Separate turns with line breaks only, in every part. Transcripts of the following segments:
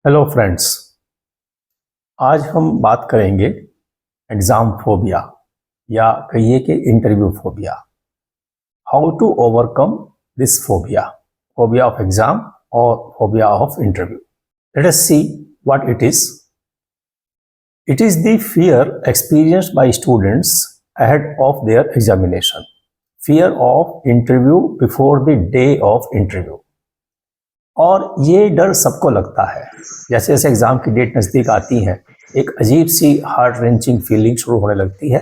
Hello friends. आज हम बात करेंगे एग्ज़ाम फोबिया या कहिए कि interview phobia. How to overcome this phobia, phobia of exam और phobia of interview. Let us see what it is. It is the fear experienced by students ahead of their examination, fear of interview before the day of interview। और ये डर सबको लगता है। जैसे जैसे exam की डेट नज़दीक आती है, एक अजीब सी हार्ट रेंचिंग फीलिंग शुरू होने लगती है।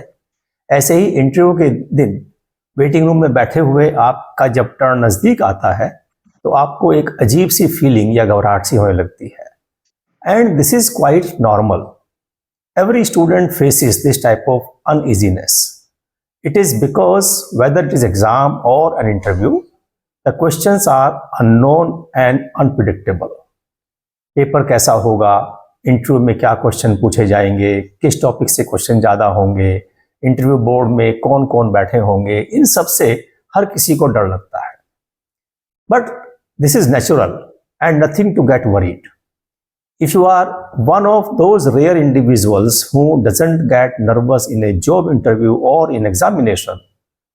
ऐसे ही इंटरव्यू के दिन वेटिंग रूम में बैठे हुए आपका जब टर्न नज़दीक आता है तो आपको एक अजीब सी फीलिंग या घबराहट सी होने लगती है। And this is quite normal. Every student faces this type of uneasiness. It is because whether it is exam और an interview, the questions are unknown and unpredictable। Paper कैसा होगा, इंटरव्यू में क्या क्वेश्चन पूछे जाएंगे, किस टॉपिक से question ज़्यादा होंगे, इंटरव्यू बोर्ड में कौन कौन बैठे होंगे, इन सब से हर किसी को डर लगता है। But this is natural and nothing to get worried. If you are one of those rare individuals who doesn't get nervous in a job interview और in examination,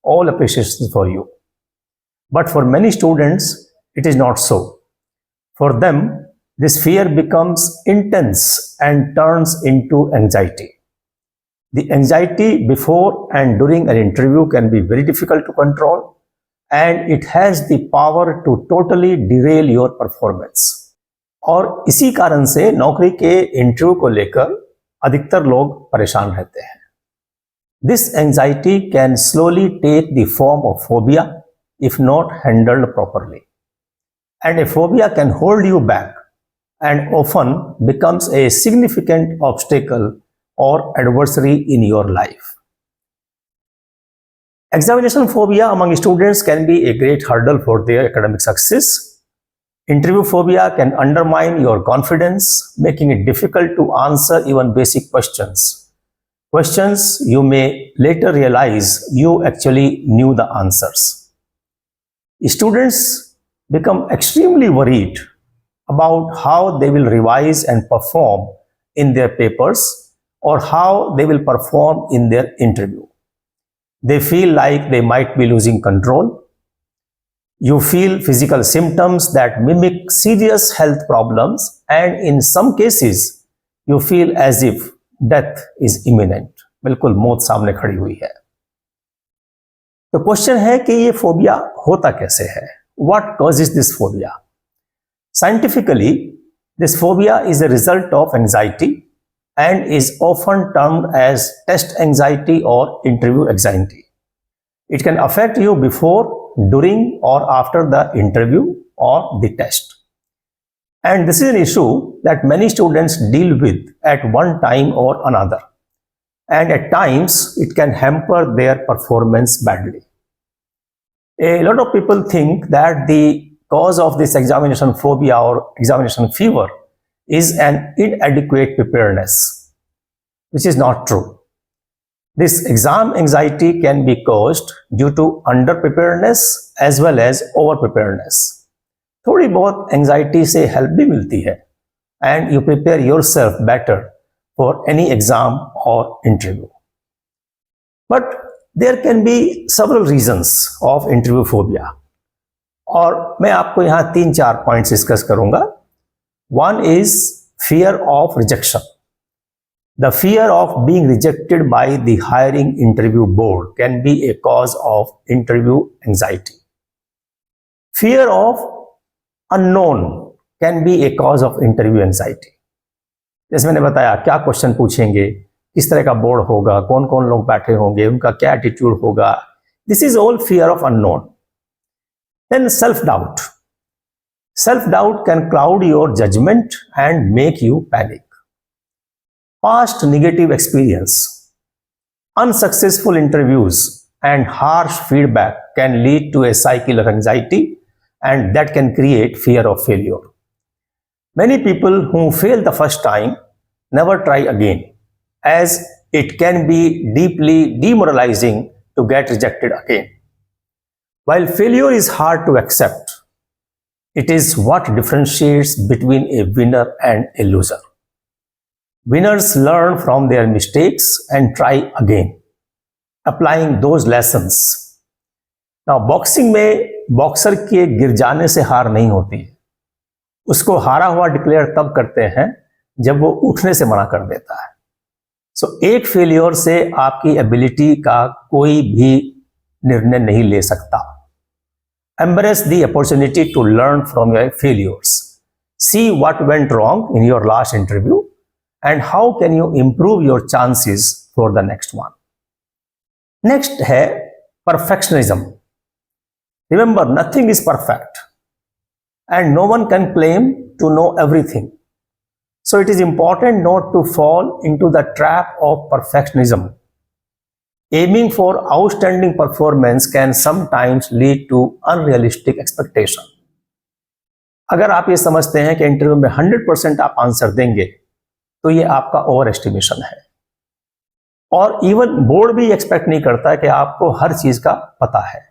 all appreciation for you। But for many students, it is not so. For them, this fear becomes intense and turns into anxiety. The anxiety before and during an interview can be very difficult to control, and it has the power to totally derail your performance. और इसी कारण से नौकरी के interview को लेकर अधिकतर लोग परेशान रहते हैं। This anxiety can slowly take the form of phobia if not handled properly. And a phobia can hold you back and often becomes a significant obstacle or adversary in your life. Examination phobia among students can be a great hurdle for their academic success. Interview phobia can undermine your confidence, making it difficult to answer even basic questions. Questions you may later realize you actually knew the answers. Students become extremely worried about how they will revise and perform in their papers or how they will perform in their interview. They feel like they might be losing control. You feel physical symptoms that mimic serious health problems, and in some cases, you feel as if death is imminent. बिल्कुल मौत सामने खड़ी हुई है। तो question है कि ये फोबिया होता कैसे है? What causes this phobia? Scientifically, this phobia is a result of anxiety and is often termed as test anxiety or interview anxiety. It can affect you before, during, or after the interview or the test. And this is an issue that many students deal with at one time or another. And at times it can hamper their performance badly. A lot of people think that the cause of this examination phobia or examination fever is an inadequate preparedness, which is not true. This exam anxiety can be caused due to underpreparedness as well as overpreparedness. थोड़ी बहुत anxiety से help भी मिलती है and you prepare yourself better for any exam or interview. But there can be several reasons of interview phobia. और मैं आपको यहाँ 3-4 पॉइंट्स डिस्कस करूंगा। One is fear of rejection. The fear of being rejected by the hiring interview board can be a cause of interview anxiety. Fear of unknown can be a cause of interview anxiety. जैसे मैंने बताया क्या question पूछेंगे, किस तरह का board होगा, कौन कौन लोग बैठे होंगे, उनका क्या एटीट्यूड होगा, this is all fear of unknown. Then self doubt. Self doubt can cloud your judgement and make you panic. Past negative experience, unsuccessful interviews and harsh feedback can lead to a cycle of anxiety and that can create fear of failure. Many people who fail the first time never try again, as it can be deeply demoralizing to get rejected again. While failure is hard to accept, It is what differentiates between a winner and a loser. Winners learn from their mistakes and try again, applying those lessons. Now, boxing में boxer के गिर जाने से हार नहीं होती है. उसको हारा हुआ डिक्लेयर तब करते हैं जब वो उठने से मना कर देता है. सो एक फेलियर से आपकी एबिलिटी का कोई भी निर्णय नहीं ले सकता. Embrace the opportunity to learn from your failures. See what went wrong in your last interview and how can you improve your chances for the next one. Next है perfectionism. Remember, nothing is perfect and no one can claim to know everything. So it is important not to fall into the trap of perfectionism. Aiming for outstanding performance can sometimes lead to unrealistic expectation. अगर आप ये समझते हैं कि interview में 100% आप answer देंगे तो ये आपका ओवर एस्टिमेशन है. और इवन बोर्ड भी एक्सपेक्ट नहीं करता कि आपको हर चीज का पता है.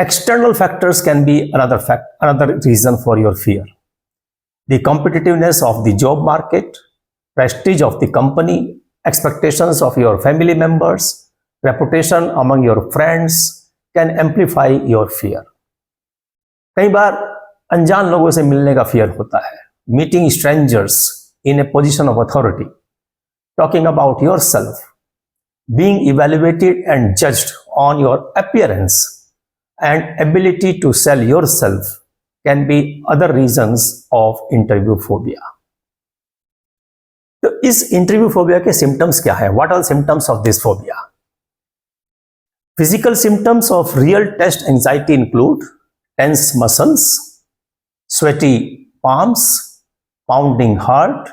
External factors can be another reason for your fear. The competitiveness of the job market, prestige of the company, expectations of your family members, reputation among your friends can amplify your fear. कई बार अनजान लोगों से मिलने का fear होता है. Meeting strangers in a position of authority, talking about yourself, being evaluated and judged on your appearance and ability to sell yourself can be other reasons of interview phobia. तो इस इंटरव्यू फोबिया के symptoms क्या है? What are symptoms of this phobia? Physical symptoms of real test anxiety include tense muscles, sweaty palms, pounding heart,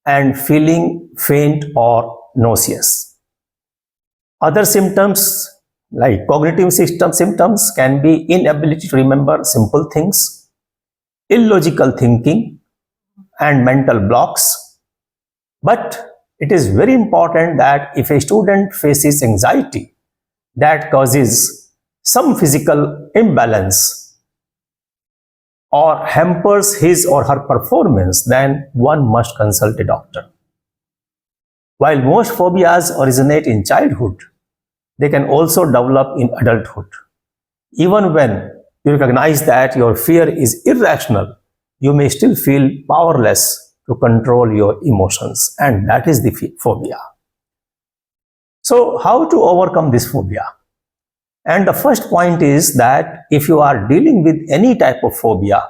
and feeling faint or nauseous. Other symptoms like cognitive system symptoms can be inability to remember simple things, illogical thinking, and mental blocks. But it is very important that if a student faces anxiety that causes some physical imbalance or hampers his or her performance, then one must consult a doctor. While most phobias originate in childhood, they can also develop in adulthood. Even when you recognize that your fear is irrational, you may still feel powerless to control your emotions, and that is the phobia. So how to overcome this phobia? And the first point is that if you are dealing with any type of phobia,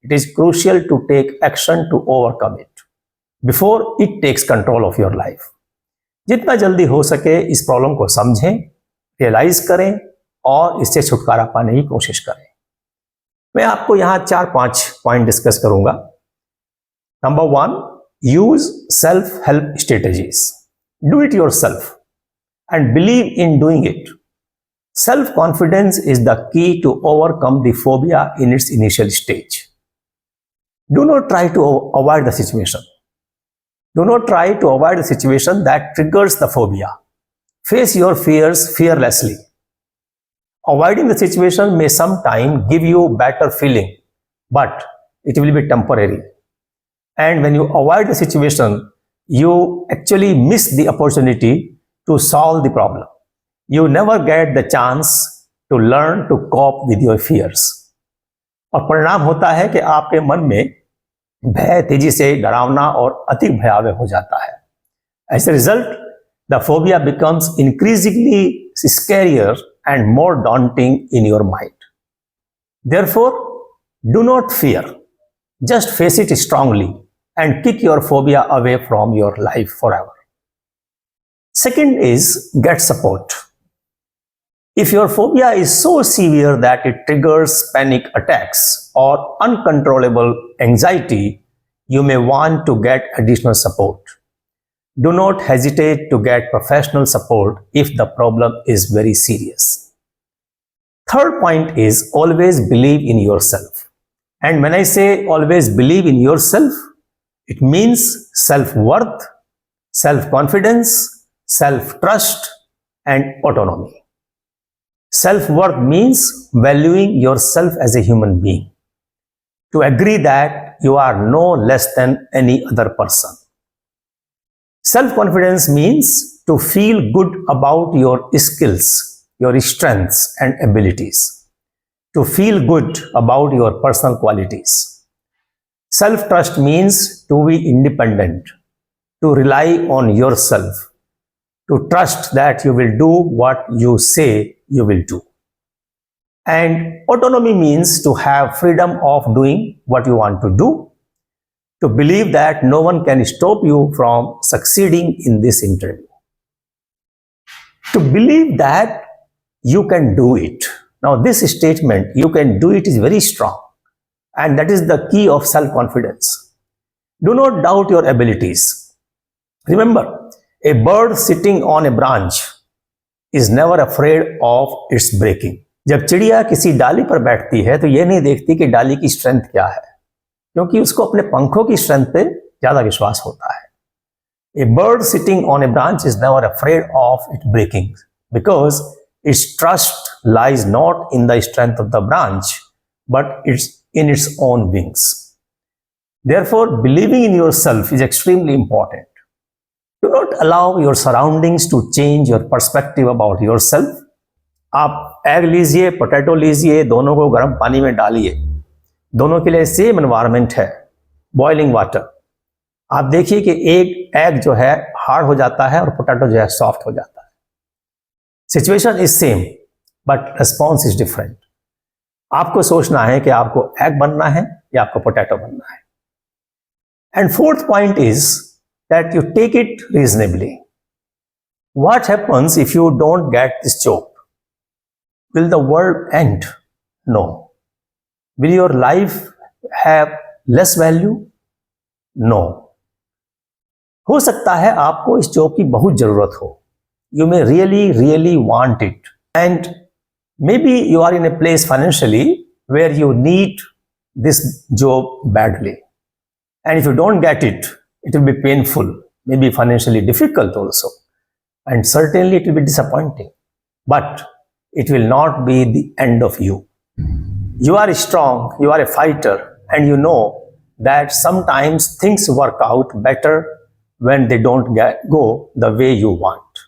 it is crucial to take action to overcome it before it takes control of your life. जितना जल्दी हो सके इस problem को समझें, realise करें और इससे छुटकारा पाने की कोशिश करें. मैं आपको यहाँ 4-5 पॉइंट डिस्कस करूंगा. Number 1, use self-help strategies. Do it yourself and believe in doing it. Self-confidence is the key to overcome the phobia in its initial stage. Do not try to avoid the situation. Do not try to avoid the situation that triggers the phobia. Face your fears fearlessly. Avoiding the situation may sometimes give you better feeling, but it will be temporary. And when you avoid the situation, you actually miss the opportunity to solve the problem. You never get the chance to learn to cope with your fears. और परिणाम होता है कि आपके मन में भय तेजी से डरावना और अति भयावह हो जाता है. As a result, the phobia becomes increasingly scarier and more daunting in your mind. Therefore, do not fear. Just face it strongly and kick your phobia away from your life forever. Second is get support. If your phobia is so severe that it triggers panic attacks or uncontrollable anxiety, you may want to get additional support. Do not hesitate to get professional support if the problem is very serious. Third point is always believe in yourself. And when I say always believe in yourself, it means self-worth, self-confidence, self-trust, and autonomy. Self-worth means valuing yourself as a human being. to agree that you are no less than any other person. Self-confidence means to feel good about your skills, your strengths and abilities, to feel good about your personal qualities. Self-trust means to be independent, to rely on yourself, to trust that you will do what you say you will do. And autonomy means to have freedom of doing what you want to do, to believe that no one can stop you from succeeding in this interview, to believe that you can do it. Now, this statement, you can do it, is very strong, and that is the key of self-confidence. Do not doubt your abilities. Remember, a bird sitting on a branch is never afraid of its breaking. जब चिड़िया किसी डाली पर बैठती है तो यह नहीं देखती कि डाली की स्ट्रेंथ क्या है, क्योंकि उसको अपने पंखों की स्ट्रेंथ पे ज्यादा विश्वास होता है. A bird sitting on a branch is never afraid of it breaking because its trust lies not in the strength of the branch but it's in its own wings. Therefore, believing in yourself is extremely important. Do not allow your surroundings to change your perspective about yourself. आप egg लीजिए, potato लीजिए, दोनों को गर्म पानी में डालिए, दोनों के लिए सेम एनवायरनमेंट है, बॉइलिंग वाटर. आप देखिए कि एक एग जो है हार्ड हो जाता है और पोटैटो जो है सॉफ्ट हो जाता है. Situation is same but response is different. आपको सोचना है कि आपको एग बनना है या आपको पोटैटो बनना है. And fourth point is that you take it reasonably. What happens if you don't get this job? Will the world end? No. Will your life have less value? No. हो सकता है आपको इस जॉब की बहुत जरूरत हो. You may really want it. And maybe you are in a place financially where you need this job badly. And if you don't get it, it will be painful, maybe financially difficult also. And certainly it will be disappointing. But it will not be the end of you. You are strong, you are a fighter, and you know that sometimes things work out better when they don't go the way you want.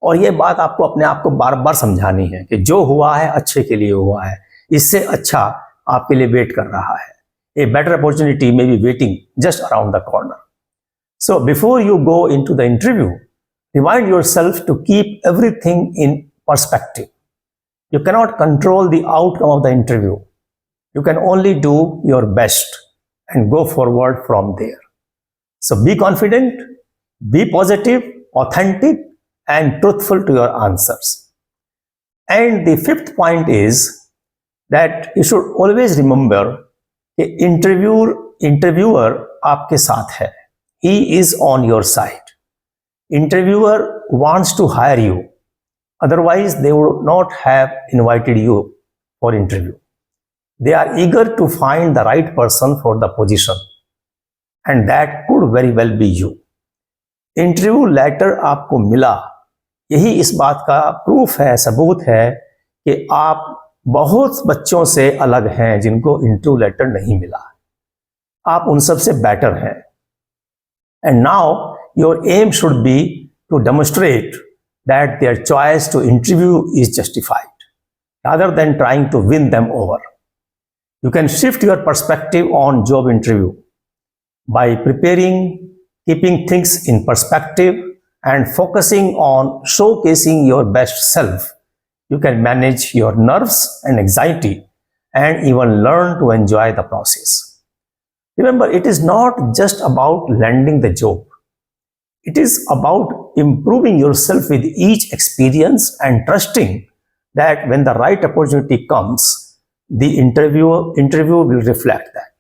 और ये बात आपको अपने आप को बार बार समझानी है कि जो हुआ है अच्छे के लिए हुआ है, इससे अच्छा आपके लिए वेट कर रहा है. A better opportunity may be waiting just around the corner. So before you go into the interview, remind yourself to keep everything in perspective. You cannot control the outcome of the interview. You can only do your best and go forward from there. So be confident, be positive, authentic, and truthful to your answers. And the fifth point is that you should always remember that interviewer आपके साथ है. He is on your side. Interviewer wants to hire you. Otherwise, they would not have invited you for interview. They are eager to find the right person for the position, and that could very well be you. Interview letter आपको मिला, यही इस बात का proof है, सबूत है कि आप बहुत बच्चों से अलग हैं जिनको इंटरव्यू लेटर नहीं मिला. आप उन सब से बेटर हैं. And now your aim should be to demonstrate that their choice to interview is justified, rather than trying to win them over. You can shift your perspective on job interview by preparing, keeping things in perspective, and focusing on showcasing your best self. You can manage your nerves and anxiety and even learn to enjoy the process. Remember, it is not just about landing the job. It is about improving yourself with each experience and trusting that when the right opportunity comes, the interview will reflect that.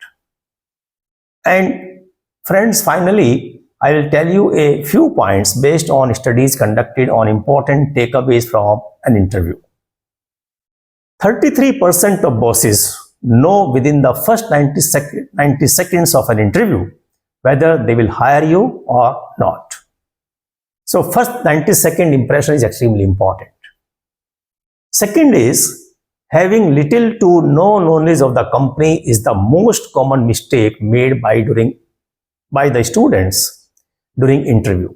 And friends, finally, I will tell you a few points based on studies conducted on important takeaways from an interview. 33% of bosses know within the first 90 seconds of an interview whether they will hire you or not. So first 90-second impression is extremely important. Second is Having little to no knowledge of the company is the most common mistake made by the students during interview.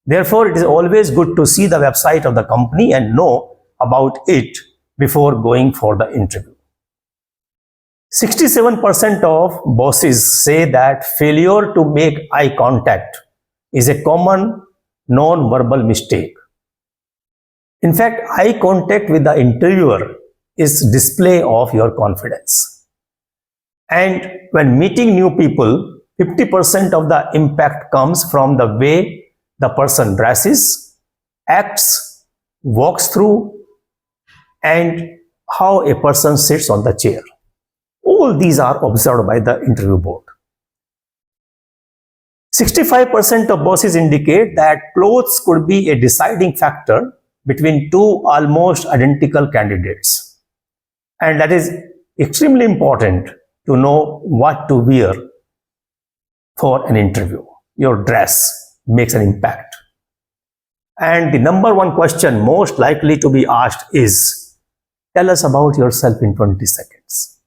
Therefore, it is always good to see the website of the company and know about it before going for the interview. 67% of bosses say that failure to make eye contact is a common non-verbal mistake. In fact, eye contact with the interviewer is display of your confidence. And when meeting new people, 50% of the impact comes from the way the person dresses, acts, walks through, and how a person sits on the chair. All these are observed by the interview board. 65% of bosses indicate that clothes could be a deciding factor between two almost identical candidates. And that is extremely important to know what to wear for an interview. Your dress makes an impact. And the number one question most likely to be asked is, tell us about yourself in 20 seconds.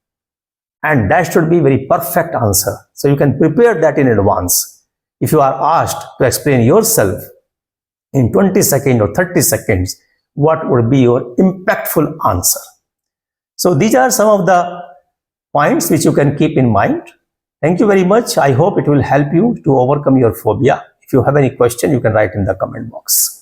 And that should be a very perfect answer. So you can prepare that in advance. If you are asked to explain yourself in 20 seconds or 30 seconds, what would be your impactful answer? So these are some of the points which you can keep in mind. Thank you very much. I hope it will help you to overcome your phobia. If you have any question, you can write in the comment box.